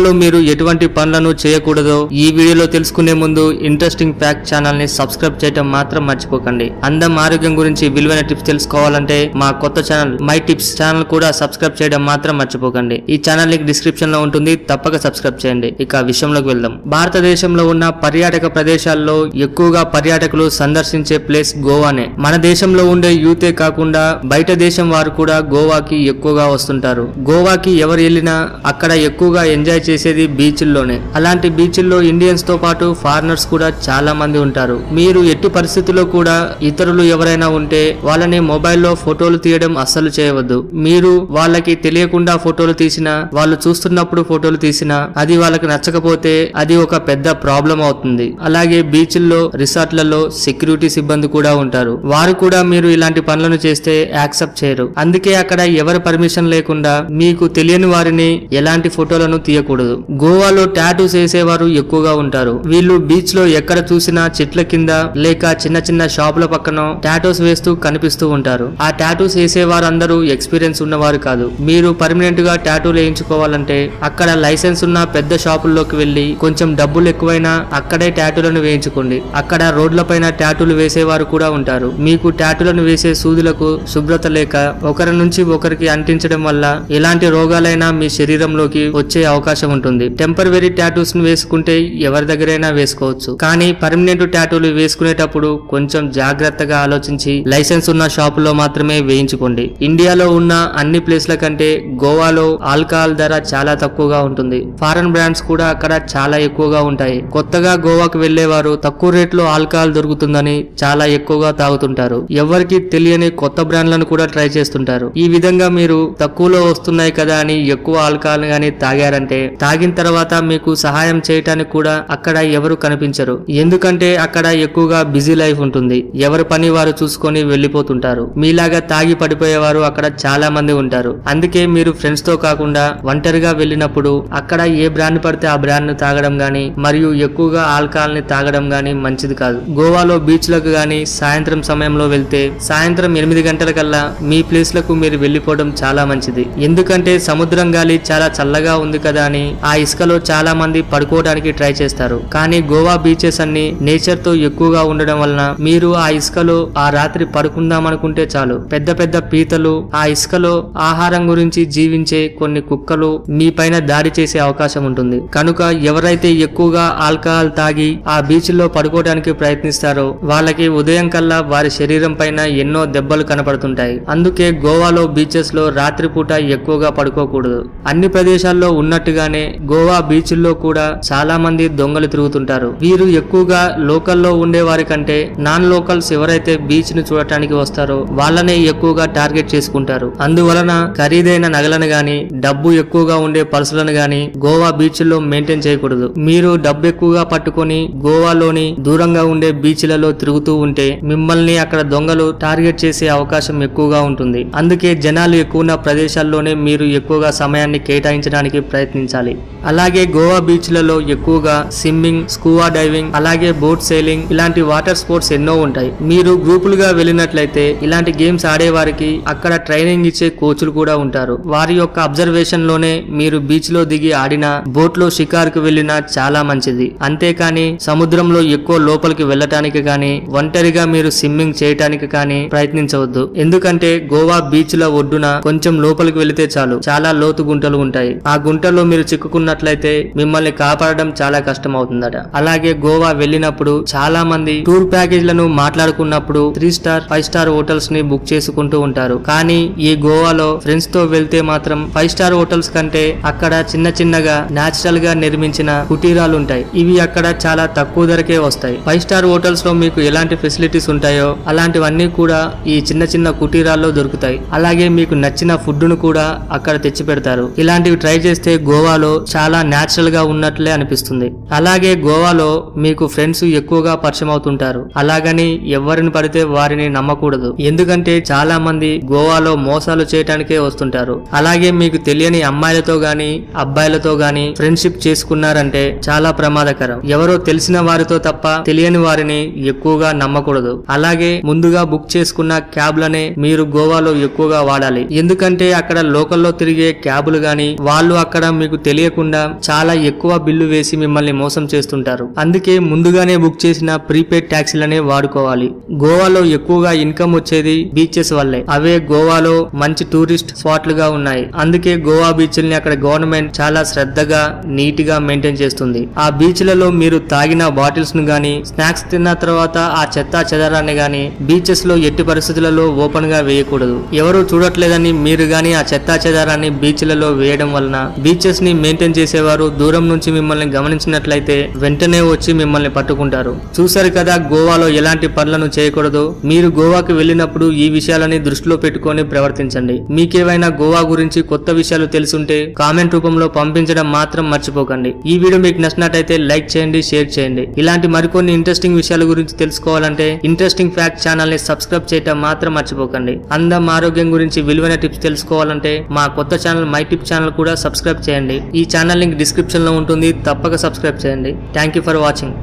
గోవాలో మీరు ఎటువంటి పనులను చేయకూడదో ఈ వీడియోలో తెలుసుకునే ముందు ఇంట్రెస్టింగ్ ఫ్యాక్ట్ ఛానల్ ని సబ్స్క్రైబ్ చేయడం మాత్రం మర్చిపోకండి. అందం ఆరోగ్యం గురించి విలువైన టిప్స్ తెలుసుకోవాలంటే మా కొత్త ఛానల్ మై టిప్స్ ఛానల్ కూడా సబ్స్క్రైబ్ చేయడం మాత్రం మర్చిపోకండి. ఈ ఛానల్ లింక్ డిస్క్రిప్షన్ లో ఉంటుంది, తప్పక సబ్స్క్రైబ్ చేయండి. ఇక విషయంలోకి వెళ్దాం. భారతదేశంలో ఉన్న పర్యాటక ప్రదేశాల్లో ఎక్కువగా పర్యాటకులు సందర్శించే ప్లేస్ గోవానే. మన దేశంలో ఉండే యూతే కాకుండా బయట దేశం వారు కూడా గోవాకి ఎక్కువగా వస్తుంటారు. గోవాకి ఎవరు వెళ్ళినా అక్కడ ఎక్కువగా ఎంజాయ్ చేసేది బీచ్ల్లోనే. అలాంటి బీచ్ల్లో ఇండియన్స్ తో పాటు ఫారినర్స్ కూడా చాలా మంది ఉంటారు. మీరు ఎట్టి పరిస్థితుల్లో కూడా ఇతరులు ఎవరైనా ఉంటే వాళ్ళని మొబైల్లో ఫోటోలు తీయడం అస్సలు చేయవద్దు. మీరు వాళ్ళకి తెలియకుండా ఫోటోలు తీసినా, వాళ్ళు చూస్తున్నప్పుడు ఫోటోలు తీసినా అది వాళ్ళకి నచ్చకపోతే అది ఒక పెద్ద ప్రాబ్లం అవుతుంది. అలాగే బీచ్ల్లో రిసార్ట్లలో సెక్యూరిటీ సిబ్బంది కూడా ఉంటారు. వారు కూడా మీరు ఇలాంటి పనులను చేస్తే యాక్సెప్ట్ చేయరు. అందుకే అక్కడ ఎవరి పర్మిషన్ లేకుండా మీకు తెలియని వారిని ఎలాంటి ఫోటోలను తీయకూడదు. గోవాలో టాటూస్ వేసేవారు ఎక్కువగా ఉంటారు. వీళ్ళు బీచ్ లో ఎక్కడ చూసినా చెట్ల కింద లేక చిన్న చిన్న షాపుల పక్కన టాటూస్ వేస్తూ కనిపిస్తూ ఉంటారు. ఆ టాటూస్ వేసేవారందరూ ఎక్స్పీరియన్స్ ఉన్నవారు కాదు. మీరు పర్మనెంట్ గా టాటూలు వేయించుకోవాలంటే అక్కడ లైసెన్స్ ఉన్న పెద్ద షాపుల్లోకి వెళ్లి కొంచెం డబ్బులు ఎక్కువైనా అక్కడే టాటూలను వేయించుకోండి. అక్కడ రోడ్ల పైన టాటూలు వేసేవారు కూడా ఉంటారు. మీకు టాటూలను వేసే సూదులకు శుభ్రత లేక ఒకరి నుంచి ఒకరికి అంటించడం వల్ల ఎలాంటి రోగాలైనా మీ శరీరంలోకి వచ్చే అవకాశం ఉంటుంది. టెంపరరీ టాటూస్ ను వేసుకుంటే ఎవరి దగ్గరైనా వేసుకోవచ్చు. కానీ పర్మనెంట్ టాటూలు వేసుకునేటప్పుడు కొంచెం జాగ్రత్తగా ఆలోచించి లైసెన్స్ ఉన్న షాపులో మాత్రమే వేయించుకోండి. ఇండియాలో ఉన్న అన్ని ప్లేస్ల కంటే గోవాలో ఆల్కహాల్ ధర చాలా తక్కువగా ఉంటుంది. ఫారెన్ బ్రాండ్స్ కూడా అక్కడ చాలా ఎక్కువగా ఉంటాయి. కొత్తగా గోవాకు వెళ్లేవారు తక్కువ రేట్లో ఆల్కహాల్ దొరుకుతుందని చాలా ఎక్కువగా తాగుతుంటారు. ఎవరికి తెలియని కొత్త బ్రాండ్లను కూడా ట్రై చేస్తుంటారు. ఈ విధంగా మీరు తక్కువలో వస్తున్నాయి కదా అని ఎక్కువ ఆల్కహాల్ గానీ తాగారంటే తాగిన తర్వాత మీకు సహాయం చేయటానికి కూడా అక్కడ ఎవరు కనిపించరు. ఎందుకంటే అక్కడ ఎక్కువగా బిజీ లైఫ్ ఉంటుంది. ఎవరి పని వారు చూసుకొని వెళ్లిపోతుంటారు. మీలాగా తాగి పడిపోయేవారు అక్కడ చాలా మంది ఉంటారు. అందుకే మీరు ఫ్రెండ్స్ తో కాకుండా ఒంటరిగా వెళ్ళినప్పుడు అక్కడ ఏ బ్రాండ్ పడితే ఆ బ్రాండ్ ను తాగడం గానీ మరియు ఎక్కువగా ఆల్కహాల్ ని తాగడం గానీ మంచిది కాదు. గోవాలో బీచ్ లకు గానీ సాయంత్రం సమయంలో వెళ్తే సాయంత్రం 8 గంటల కల్లా మీ ప్లేస్ లకు మీరు వెళ్లిపోవడం చాలా మంచిది. ఎందుకంటే సముద్రం గాలి చాలా చల్లగా ఉంది కదా అని ఆ ఇసుకలో చాలా మంది పడుకోవడానికి ట్రై చేస్తారు. కానీ గోవా బీచెస్ అన్ని నేచర్ తో ఎక్కువగా ఉండడం వలన మీరు ఆ ఇసుకలో ఆ రాత్రి పడుకుందామనుకుంటే చాలు పెద్ద పెద్ద పీతలు ఆ ఇసుకలో ఆహారం గురించి జీవించే కొన్ని కుక్కలు మీ పైన దాడి చేసే అవకాశం ఉంటుంది. కనుక ఎవరైతే ఎక్కువగా ఆల్కహాల్ తాగి ఆ బీచ్ లో పడుకోవడానికి ప్రయత్నిస్తారో వాళ్ళకి ఉదయం కల్లా వారి శరీరం పైన ఎన్నో దెబ్బలు కనపడుతుంటాయి. అందుకే గోవాలో బీచెస్ లో రాత్రిపూట ఎక్కువగా పడుకోకూడదు. అన్ని ప్రదేశాల్లో ఉన్నట్టుగానే గోవా బీచ్ లో కూడా చాలా మంది దొంగలు తిరుగుతుంటారు. వీరు ఎక్కువగా లోకల్లో ఉండే వారి కంటే నాన్ లోకల్స్ ఎవరైతే బీచ్ ను చూడటానికి వస్తారో వాళ్ళనే ఎక్కువగా టార్గెట్ చేసుకుంటారు. అందువలన ఖరీదైన నగలను గాని డబ్బు ఎక్కువగా ఉండే పర్సులను గాని గోవా బీచ్ లో మెయింటైన్ చేయకూడదు. మీరు డబ్బు ఎక్కువగా పట్టుకొని గోవాలోని దూరంగా ఉండే బీచ్లలో తిరుగుతూ ఉంటే మిమ్మల్ని అక్కడ దొంగలు టార్గెట్ చేసే అవకాశం ఎక్కువగా ఉంటుంది. అందుకే జనాలు ఎక్కువ ఉన్న ప్రదేశాల్లోనే మీరు ఎక్కువగా సమయాన్ని కేటాయించడానికి ప్రయత్నించాలి. అలాగే గోవా బీచ్లలో ఎక్కువగా స్విమ్మింగ్, స్కూబా డైవింగ్, అలాగే బోట్ సెయిలింగ్ ఇలాంటి వాటర్ స్పోర్ట్స్ ఎన్నో ఉంటాయి. మీరు గ్రూపులుగా వెళ్ళినట్లయితే ఇలాంటి గేమ్స్ ఆడేవారికి అక్కడ ట్రైనింగ్ ఇచ్చే కోచ్లు కూడా ఉంటారు. వారి యొక్క అబ్జర్వేషన్ లోనే మీరు బీచ్ లో దిగి ఆడినా, బోట్ లో షికారుకు వెళ్ళినా చాలా మంచిది. అంతేకాని సముద్రంలో ఎక్కువ లోపలికి వెళ్ళటానికి కానీ ఒంటరిగా మీరు స్విమ్మింగ్ చేయటానికి కానీ ప్రయత్నించవద్దు. ఎందుకంటే గోవా బీచ్ లో ఒడ్డున కొంచెం లోపలికి వెళితే చాలు చాలా లోతు గుంటలు ఉంటాయి. ఆ గుంటల్లో మీరు చిక్కుకున్నట్లయితే మిమ్మల్ని కాపాడడం చాలా కష్టం అవుతుందట. అలాగే గోవా వెళ్ళినప్పుడు చాలా మంది టూర్ ప్యాకేజ్లను మాట్లాడుకున్నప్పుడు 3 స్టార్ 5 స్టార్ హోటల్స్ ని బుక్ చేసుకుంటూ ఉంటారు. కానీ ఈ గోవాలో ఫ్రెండ్స్ తో వెళ్తే మాత్రం 5 స్టార్ హోటల్స్ కంటే అక్కడ చిన్న చిన్నగా నేచురల్ గా నిర్మించిన కుటీరాలు ఉంటాయి. ఇవి అక్కడ చాలా తక్కువ ధరకే వస్తాయి. 5 స్టార్ హోటల్స్ లో మీకు ఎలాంటి ఫెసిలిటీస్ ఉంటాయో అలాంటివన్నీ కూడా ఈ చిన్న చిన్న కుటీరాల్లో దొరుకుతాయి. అలాగే మీకు నచ్చిన ఫుడ్ ను కూడా అక్కడ తెచ్చి పెడతారు. ఇలాంటివి ట్రై చేస్తే గోవాలో చాలా నేచురల్ గా ఉన్నట్లే అనిపిస్తుంది. అలాగే గోవాలో మీకు ఫ్రెండ్స్ ఎక్కువగా పరిచయం అవుతుంటారు. అలాగని ఎవరిని పడితే వారిని నమ్మకూడదు. ఎందుకంటే చాలా మంది గోవాలో మోసాలు చేయడానికే వస్తుంటారు. అలాగే మీకు తెలియని అమ్మాయిలతో గాని అబ్బాయిలతో గాని ఫ్రెండ్షిప్ చేసుకున్నారంటే చాలా ప్రమాదకరం. ఎవరో తెలిసిన వారితో తప్ప తెలియని వారిని ఎక్కువగా నమ్మకూడదు. అలాగే ముందుగా బుక్ చేసుకున్న క్యాబ్లనే మీరు గోవాలో ఎక్కువగా వాడాలి. ఎందుకంటే అక్కడ లోకల్లో తిరిగే క్యాబులు గాని వాళ్ళు అక్కడ మీకు తెలియకుండా చాలా ఎక్కువ బిల్లు వేసి మిమ్మల్ని మోసం చేస్తుంటారు. అందుకే ముందుగానే బుక్ చేసిన ప్రీపెయిడ్ ట్యాక్సీలనే వాడుకోవాలి. గోవాలో ఎక్కువగా ఇన్కమ్ వచ్చేది బీచెస్ వల్లే. అవే గోవాలో మంచి టూరిస్ట్ స్పాట్లుగా ఉన్నాయి. అందుకే గోవా బీచ్ల్ని అక్కడ గవర్నమెంట్ చాలా శ్రద్ధగా నీట్ గా మెయింటైన్ చేస్తుంది. ఆ బీచ్లలో మీరు తాగిన బాటిల్స్ ను గాని, స్నాక్స్ తిన్న తర్వాత ఆ చెత్తా చెదారాన్ని గాని బీచెస్ లో ఎట్టి పరిస్థితులలో ఓపెన్ గా వేయకూడదు. ఎవరు చూడట్లేదని మీరు గాని ఆ చెత్తా చెదారాన్ని బీచ్లలో వేయడం వలన బీచెస్ ని మెయింటైన్ చేసేవారు దూరం నుంచి మిమ్మల్ని గమనించినట్లయితే వెంటనే వచ్చి మిమ్మల్ని పట్టుకుంటారు. చూసారు కదా గోవాలో ఎలాంటి పనులను చేయకూడదు. మీరు గోవాకి వెళ్ళినప్పుడు ఈ విషయాలని దృష్టిలో పెట్టుకొని ప్రవర్తించండి. మీకేవైనా గోవా గురించి కొత్త విషయాలు తెలుసుంటే కామెంట్ రూపంలో పంపించడం మాత్రం మర్చిపోకండి. ఈ వీడియో మీకు నచ్చినట్లయితే లైక్ చేయండి, షేర్ చేయండి. ఇలాంటి మరికొన్ని ఇంట్రెస్టింగ్ విషయాల గురించి తెలుసుకోవాలంటే ఇంట్రెస్టింగ్ ఫ్యాక్ట్ ఛానల్ ని సబ్స్క్రైబ్ చేయడం మాత్రం మర్చిపోకండి. అందం ఆరోగ్యం గురించి విలువైన టిప్స్ తెలుసుకోవాలంటే మా కొత్త ఛానల్ మై టిప్ ఛానల్ కూడా సబ్స్క్రైబ్ చేయండి. ఈ ఛానల్ లింక్ డిస్క్రిప్షన్ లో ఉంటుంది. తప్పక సబ్స్క్రైబ్ చేయండి. Thank you for watching.